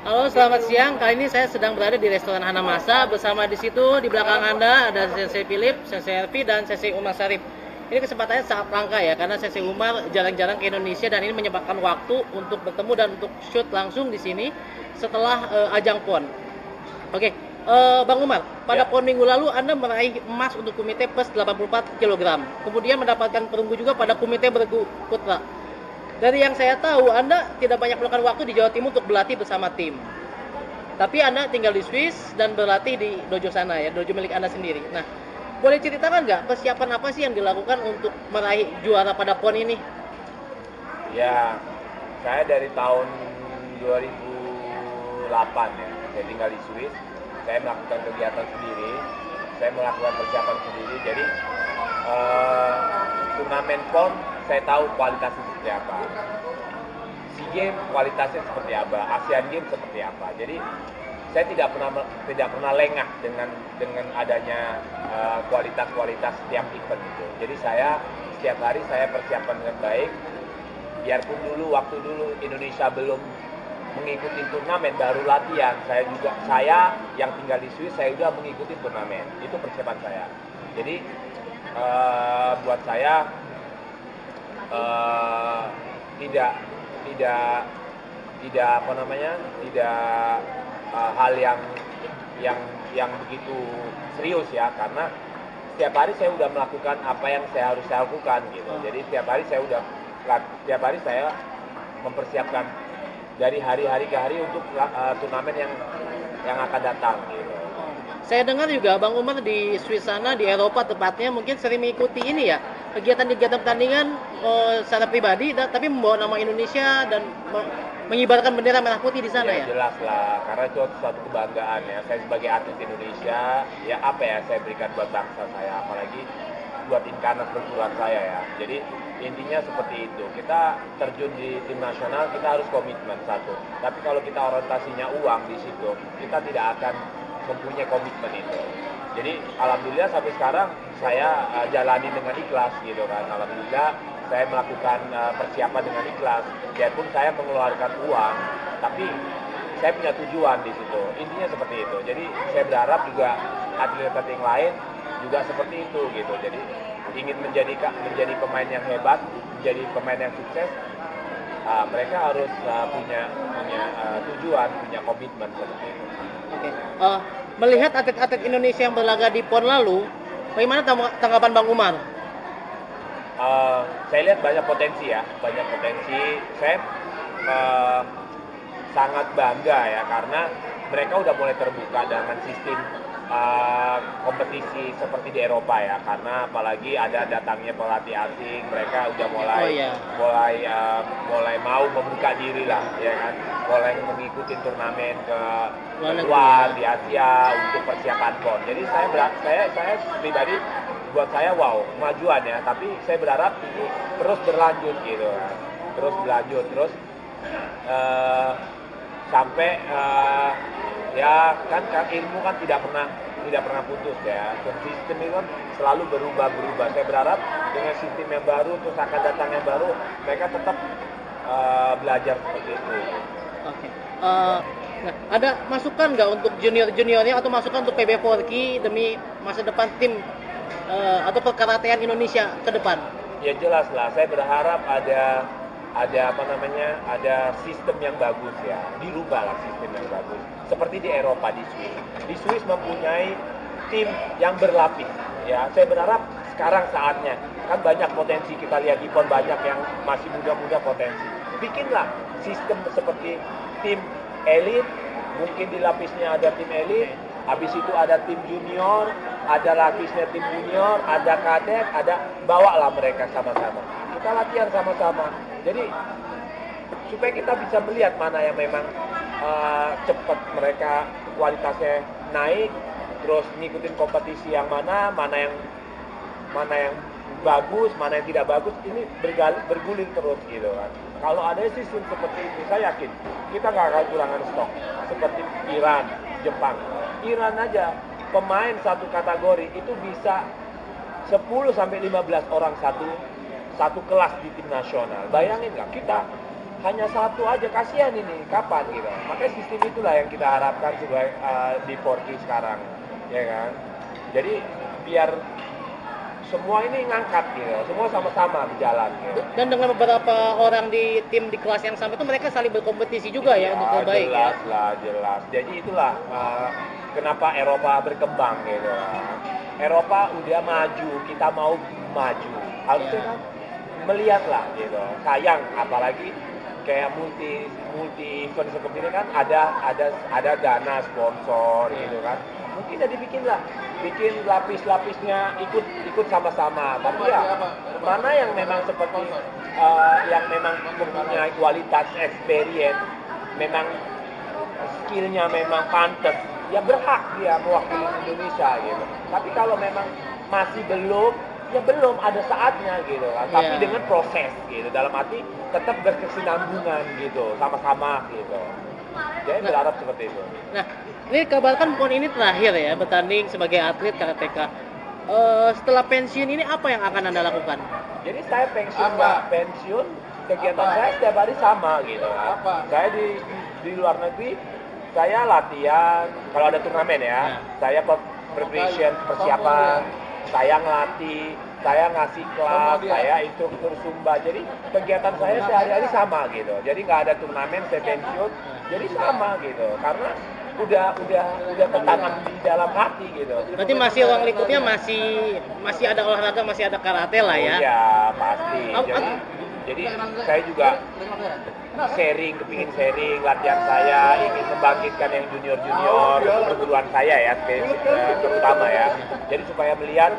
Halo, selamat siang. Kali ini saya sedang berada di restoran Hanamasa. Bersama di situ di belakang Anda ada Sensei Philip, Sensei Elvi, dan Sensei Umar Sarip. Ini kesempatannya sangat langka ya, karena Sensei Umar jarang-jarang ke Indonesia dan ini menyempatkan waktu untuk bertemu dan untuk shoot langsung di sini setelah ajang PON. Oke, Bang Umar, pada Ya, PON minggu lalu Anda meraih emas untuk komite plus 84 kg. Kemudian mendapatkan perunggu juga pada komite bergu putra. Dari yang saya tahu, Anda tidak banyak meluangkan waktu di Jawa Timur untuk berlatih bersama tim. Tapi Anda tinggal di Swiss dan berlatih di dojo sana ya, dojo milik Anda sendiri. Nah, boleh ceritakan nggak persiapan apa sih yang dilakukan untuk meraih juara pada PON ini? ya, saya dari tahun 2008 ya, saya tinggal di Swiss, saya melakukan kegiatan sendiri, saya melakukan persiapan sendiri, jadi eh, turnamen PON saya tahu kualitasnya seperti apa, SEA Games kualitasnya seperti apa, Asian Games seperti apa, jadi saya tidak pernah lengah dengan adanya kualitas-kualitas setiap event itu. Jadi saya setiap hari saya persiapan dengan baik, biarpun waktu dulu Indonesia belum mengikuti turnamen, baru latihan, saya yang tinggal di Swiss, saya sudah mengikuti turnamen, itu persiapan saya. Jadi buat saya eh, tidak tidak tidak apa namanya, tidak hal yang begitu serius ya, karena setiap hari saya udah melakukan apa yang saya harus lakukan gitu. Jadi setiap hari saya mempersiapkan dari hari-hari ke hari untuk turnamen yang akan datang gitu. Saya dengar juga Bang Umar di Swiss sana, di Eropa tepatnya, mungkin sering mengikuti ini ya, kegiatan-kegiatan pertandingan secara pribadi, tapi membawa nama Indonesia dan mengibarkan bendera merah putih di sana ya. Jelas lah, karena itu suatu kebanggaan ya. Saya sebagai atlet Indonesia, ya apa ya saya berikan buat bangsa saya, apalagi buat inkarnat perguruan saya ya. Jadi intinya seperti itu. Kita terjun di tim nasional, kita harus komitmen satu. Tapi kalau kita orientasinya uang di situ, kita tidak akan mempunyai komitmen itu. Jadi alhamdulillah sampai sekarang saya jalani dengan ikhlas gitu kan. Alhamdulillah saya melakukan persiapan dengan ikhlas. Biarpun saya mengeluarkan uang, tapi saya punya tujuan di situ. Intinya seperti itu. Jadi saya berharap juga atlet-atlet yang lain juga seperti itu gitu. Jadi ingin menjadi pemain yang hebat, menjadi pemain yang sukses, mereka harus punya tujuan, punya komitmen seperti itu. Oke. Melihat atlet-atlet Indonesia yang berlaga di PON lalu, bagaimana tanggapan Bang Umar? Saya lihat banyak potensi ya, banyak potensi. Saya uh, sangat bangga ya, karena mereka udah mulai terbuka dengan sistem kompetisi seperti di Eropa ya, karena apalagi ada datangnya pelatih asing, mereka udah mulai mau membuka diri lah ya kan, mulai mengikuti turnamen ke luar di Asia untuk persiapan PON. Jadi saya pribadi, buat saya wow, kemajuan ya, tapi saya berharap ini terus berlanjut gitu kan, terus berlanjut terus sampai ya kan ilmu kan tidak pernah putus ya. Sistem itu kan selalu berubah. Saya berharap dengan sistem yang baru, terus akan datang yang baru, mereka tetap belajar seperti itu. Oke. Nah, ada masukan nggak untuk junior-juniornya atau masukan untuk PB Forky demi masa depan tim atau perkaratean Indonesia ke depan? Ya jelas lah, saya berharap ada sistem yang bagus ya, dirubah lah sistem yang bagus. Seperti di Eropa, di Swiss. Di Swiss mempunyai tim yang berlapis ya. Saya berharap sekarang saatnya, kan banyak potensi, kita lihat di PON banyak yang masih muda-muda potensi. Bikinlah sistem seperti tim elit, mungkin di lapisnya ada tim elit, habis itu ada tim junior, ada lapisnya tim junior, ada kadet, bawalah mereka sama-sama. Kita latihan sama-sama. Jadi supaya kita bisa melihat mana yang memang cepat, mereka kualitasnya naik, terus ngikutin kompetisi yang mana yang bagus, mana yang tidak bagus, ini bergulir terus gitu kan. Kalau ada sistem seperti itu, saya yakin kita nggak akan kurangan stok. Seperti Iran, Jepang. Iran aja, pemain satu kategori itu bisa 10-15 orang satu kelas di tim nasional. Bayangin nggak, kita hanya satu aja, kasihan ini kapan gitu. Makanya sistem itulah yang kita harapkan sebagai di 4Q sekarang, ya kan. Jadi biar semua ini ngangkat gitu, semua sama-sama berjalan gitu. Dan dengan beberapa orang di tim di kelas yang sama itu mereka saling berkompetisi juga ya untuk terbaik ya. Jelas lah, jelas. Jadi itulah kenapa Eropa berkembang gitu. Eropa udah maju, kita mau maju. Harusnya kan melihatlah gitu. Sayang apalagi kayak multi event seperti ini kan ada dana sponsor gitu kan. Mungkin jadi bikin lapis-lapisnya ikut sama-sama. Tapi ya mana yang memang seperti yang memang mempunyai kualitas experience, memang skillnya memang pantas, ya berhak dia mewakili Indonesia gitu. Tapi kalau memang masih belum, ya belum ada saatnya gitu kan. Tapi dengan proses gitu, dalam arti tetap berkesinambungan gitu, sama-sama gitu. Jadi berharap seperti itu. Nah, ini kabarkan PON ini terakhir ya bertanding sebagai atlet karateka. Setelah pensiun ini apa yang akan Anda lakukan? Jadi saya pensiun, kegiatan saya setiap hari sama gitu. Saya di luar negeri, saya latihan, kalau ada turnamen ya, saya persiapan, saya ngelatih, saya ngasih kelas, saya instruktur Zumba. Jadi kegiatan saya sehari-hari sama gitu. Jadi nggak ada turnamen, saya pensiun, jadi sama gitu. Karena udah tertanam di dalam hati gitu. Berarti masih ruang lingkupnya masih ada olahraga, masih ada karate lah ya. Iya, pasti. Jadi saya juga kepingin sharing latihan saya, ingin membangkitkan yang junior perguruan saya ya, terutama ya. Jadi supaya melihat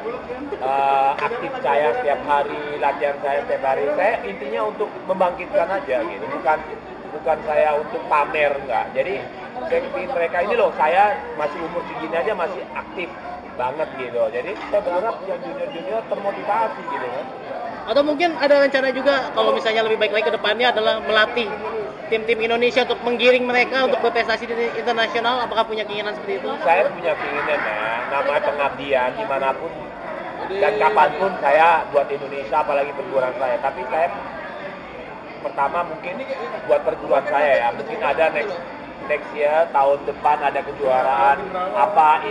aktif saya setiap hari, latihan saya setiap hari. Saya intinya untuk membangkitkan aja gitu, bukan saya untuk pamer enggak. Jadi saya ingin mereka ini loh, saya masih umur segini aja masih aktif banget gitu. Jadi saya berharap yang junior termotivasi gitu kan. Atau mungkin ada rencana juga kalau misalnya lebih baik lagi ke depannya adalah melatih tim-tim Indonesia untuk menggiring mereka untuk berprestasi di internasional. Apakah punya keinginan seperti itu? Saya punya keinginan ya, namanya pengabdian dimanapun dan kapanpun saya buat Indonesia, apalagi perguruan saya. Tapi saya pertama mungkin buat perguruan saya ya, mungkin ada next year, tahun depan ada kejuaraan apa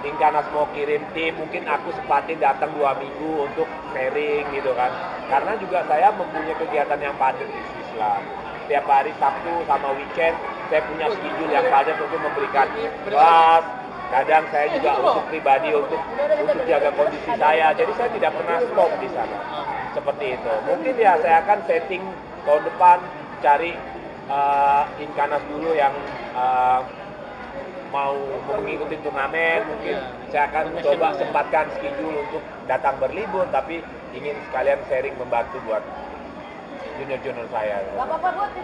Inkanas mau kirim tim, mungkin aku sempatin datang 2 minggu untuk sharing gitu kan. Karena juga saya mempunyai kegiatan yang padat di Islam. Setiap hari Sabtu sama weekend saya punya schedule yang padat untuk memberikan kelas. Kadang saya juga untuk pribadi untuk jaga kondisi saya. Jadi saya tidak pernah stop di sana. Seperti itu. Mungkin ya saya akan setting tahun depan cari Inkanas dulu yang mau mengikuti turnamen, mungkin saya akan coba sempatkan schedule untuk datang berlibur, tapi ingin sekalian sharing membantu buat junior saya.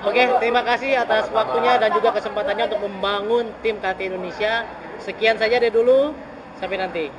Oke, terima kasih atas waktunya dan juga kesempatannya untuk membangun tim karate Indonesia. Sekian saja dari dulu, sampai nanti.